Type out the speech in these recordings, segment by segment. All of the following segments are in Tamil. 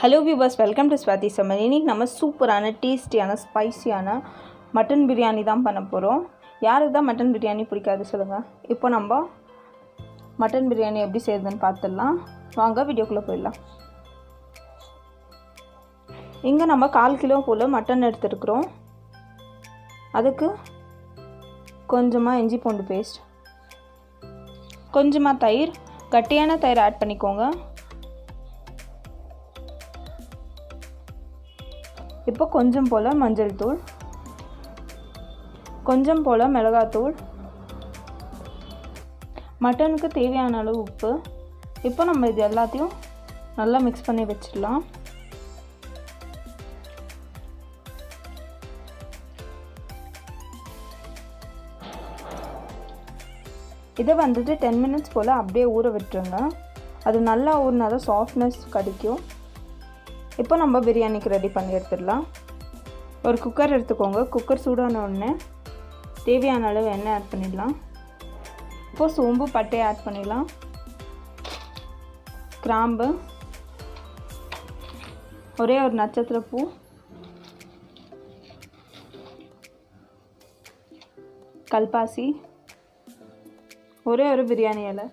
Hello viewers, welcome to Swathi Samayal. இன்னைக்கு நம்ம சூப்பரான டேஸ்டியான ஸ்பைசியான மட்டன் பிரியாணி தான் பண்ண போகிறோம். யாருக்கு தான் மட்டன் பிரியாணி பிடிக்காது சொல்லுங்கள். இப்போ நம்ம மட்டன் பிரியாணி எப்படி செய்யுதுன்னு பார்த்துடலாம். வாங்க வீடியோக்குள்ளே போயிடலாம். இங்கே நம்ம 1/4 கிலோ போல் மட்டன் எடுத்துருக்குறோம். அதுக்கு கொஞ்சமாக இஞ்சி பூண்டு பேஸ்ட், கொஞ்சமாக தயிர், கட்டியான தயிர் ஆட் பண்ணிக்கோங்க. இப்போ கொஞ்சம் போல் மஞ்சள் தூள், கொஞ்சம் போல் மிளகாத்தூள், மட்டனுக்கு தேவையான அளவு உப்பு. இப்போ நம்ம இது எல்லாத்தையும் நல்லா மிக்ஸ் பண்ணி வச்சிடலாம். இதை 10 மினிட்ஸ் போல் அப்படியே ஊற விட்டுருங்க. அது நல்லா ஊறினா தான் சாஃப்ட்னஸ் கிடைக்கும். இப்போ நம்ம பிரியாணிக்கு ரெடி பண்ணி எடுத்துடலாம். ஒரு குக்கர் எடுத்துக்கோங்க. குக்கர் சூடான உடனே தேவையான அளவு எண்ணெய் ஆட் பண்ணிடலாம். இப்போது சோம்பு பட்டையை ஆட் பண்ணிடலாம். கிராம்பு, ஒரே ஒரு நட்சத்திர பூ, கல்பாசி, ஒரே ஒரு பிரியாணி இலை.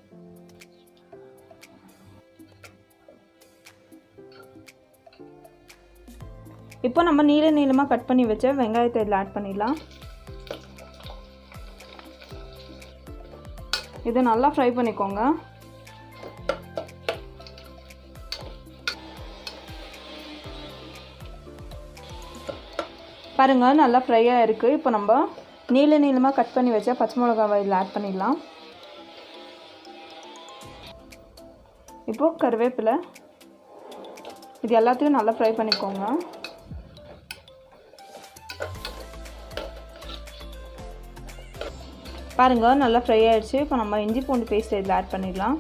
இப்போ நம்ம நீளமாக கட் பண்ணி வச்ச வெங்காயத்தை இதில் ஆட் பண்ணிடலாம். இதை நல்லா ஃப்ரை பண்ணிக்கோங்க. பாருங்கள், நல்லா ஃப்ரையாக இருக்குது. இப்போ நம்ம நீளமாக கட் பண்ணி வச்ச பச்சை மிளகாவை இதில் ஆட் பண்ணிடலாம். இப்போது கருவேப்பிலை, இது எல்லாத்தையும் நல்லா ஃப்ரை பண்ணிக்கோங்க. பாருங்கள், நல்லா ஃப்ரை ஆகிடுச்சு. இப்போ நம்ம இஞ்சி பூண்டு பேஸ்ட் இதில் ஆட் பண்ணிடலாம்.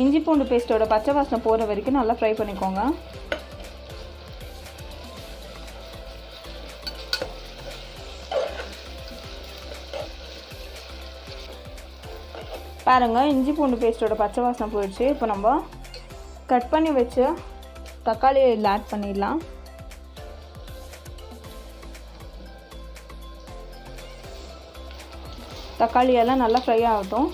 இஞ்சி பூண்டு பேஸ்ட்டோட பச்சை வாசனை போகிற வரைக்கும் நல்லா ஃப்ரை பண்ணிக்கோங்க. பாருங்கள், இஞ்சி பூண்டு பேஸ்ட்டோட பச்சை வாசனை போயிடுச்சு. இப்போ நம்ம கட் பண்ணி வச்ச தக்காளியை இதில் ஆட் பண்ணிடலாம். தக்காளி எல்லாம் நல்லா ஃப்ரை ஆகட்டும்.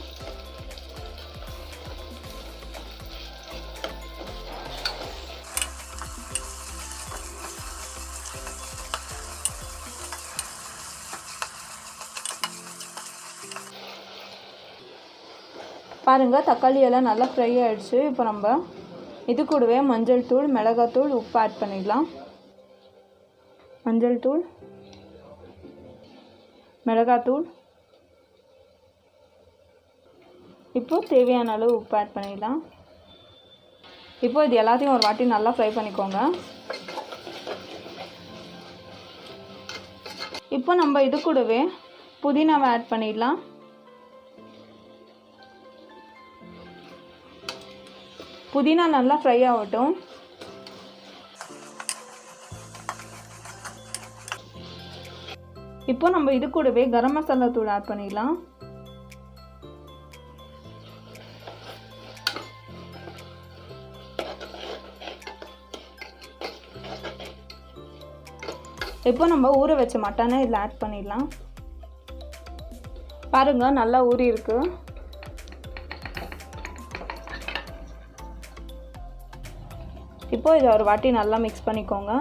பாருங்கள், தக்காளி எல்லாம் நல்லா ஃப்ரை ஆகிடுச்சு. இப்போ நம்ம இது கூடவே மஞ்சள் தூள், மிளகாத்தூள், உப்பு ஆட் பண்ணிடலாம். மஞ்சள் தூள், மிளகாத்தூள், இப்போது தேவையான அளவு உப்பு ஆட் பண்ணிடலாம். இப்போது இது எல்லாத்தையும் ஒரு வாட்டி நல்லா ஃப்ரை பண்ணிக்கோங்க. இப்போ நம்ம இது கூடவே புதினாவை ஆட் பண்ணிடலாம். புதினா நல்லா ஃப்ரை ஆகட்டும். இப்போ நம்ம இது கூடவே கரம் மசாலா தூள் ஆட் பண்ணிடலாம். இப்போ நம்ம ஊற வச்ச மட்டனை இதில் ஆட் பண்ணிடலாம். பாருங்கள், நல்லா ஊறி இருக்கு. இப்போ இதை ஒரு வாட்டி நல்லா மிக்ஸ் பண்ணிக்கோங்க.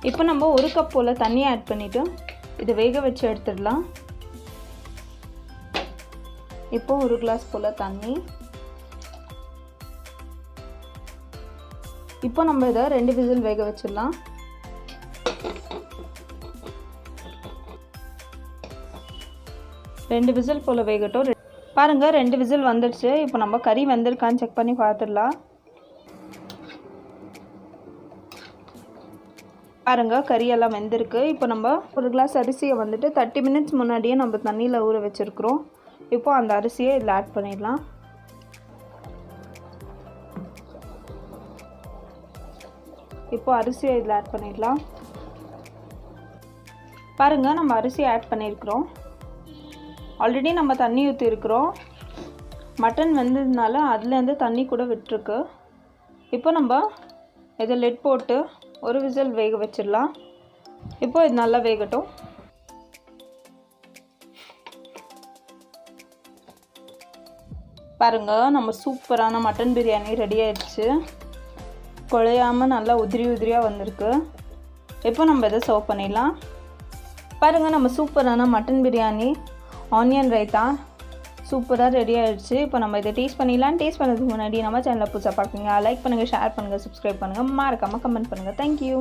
இப்போ நம்ம 1 கப் போல் தண்ணி ஆட் பண்ணிவிட்டு இதை வேக வச்சு எடுத்துடலாம். இப்போ 1 கிளாஸ் போல் தண்ணி. இப்போ நம்ம இதை 2 விசில் வேக வச்சிடலாம். ரெண்டு விசில் போல் வேகட்டும். பாருங்கள், 2 விசில் வந்துடுச்சு. இப்போ நம்ம கறி வெந்திருக்கான்னு செக் பண்ணி பார்த்துடலாம். பாருங்கள், கறியெல்லாம் வெந்திருக்கு. இப்போ நம்ம 1 கிளாஸ் அரிசியை 30 மினிட்ஸ் முன்னாடியே நம்ம தண்ணியில் ஊற வச்சுருக்குறோம். இப்போ அந்த அரிசியை இதில் ஆட் பண்ணிடலாம். இப்போ அரிசியை இதில் ஆட் பண்ணிடலாம். பாருங்கள், நம்ம அரிசியை ஆட் பண்ணியிருக்கிறோம். ஆல்ரெடி நம்ம தண்ணி ஊற்றிருக்கிறோம். மட்டன் வெந்ததுனால அதுலேருந்து தண்ணி கூட விட்டுருக்கு. இப்போ நம்ம இதை லிட் போட்டு ஒரு விசில் வேக வச்சிடலாம். இப்போ இது நல்லா வேகட்டும். பாருங்கள், நம்ம சூப்பரான மட்டன் பிரியாணி ரெடி ஆயிடுச்சு. குழையாமல் நல்லா உதிரியாக வந்திருக்கு. இப்போ நம்ம இதை சர்வ் பண்ணிடலாம். பாருங்கள், நம்ம சூப்பரான மட்டன் பிரியாணி ஆனியன் ரைத்தா சூப்பராக ரெடி ஆகிடுச்சு. இப்போ நம்ம இதை டேஸ்ட் பண்ணிடலாம். டேஸ்ட் பண்ணுறதுக்கு முன்னாடி நம்ம சேனலை புதுசாக பார்க்குறீங்க, லைக் பண்ணுங்கள், ஷேர் பண்ணுங்கள், சப்ஸ்கிரைப் பண்ணுங்கள், மறக்காமல் கமெண்ட் பண்ணுங்கள். தேங்க்யூ.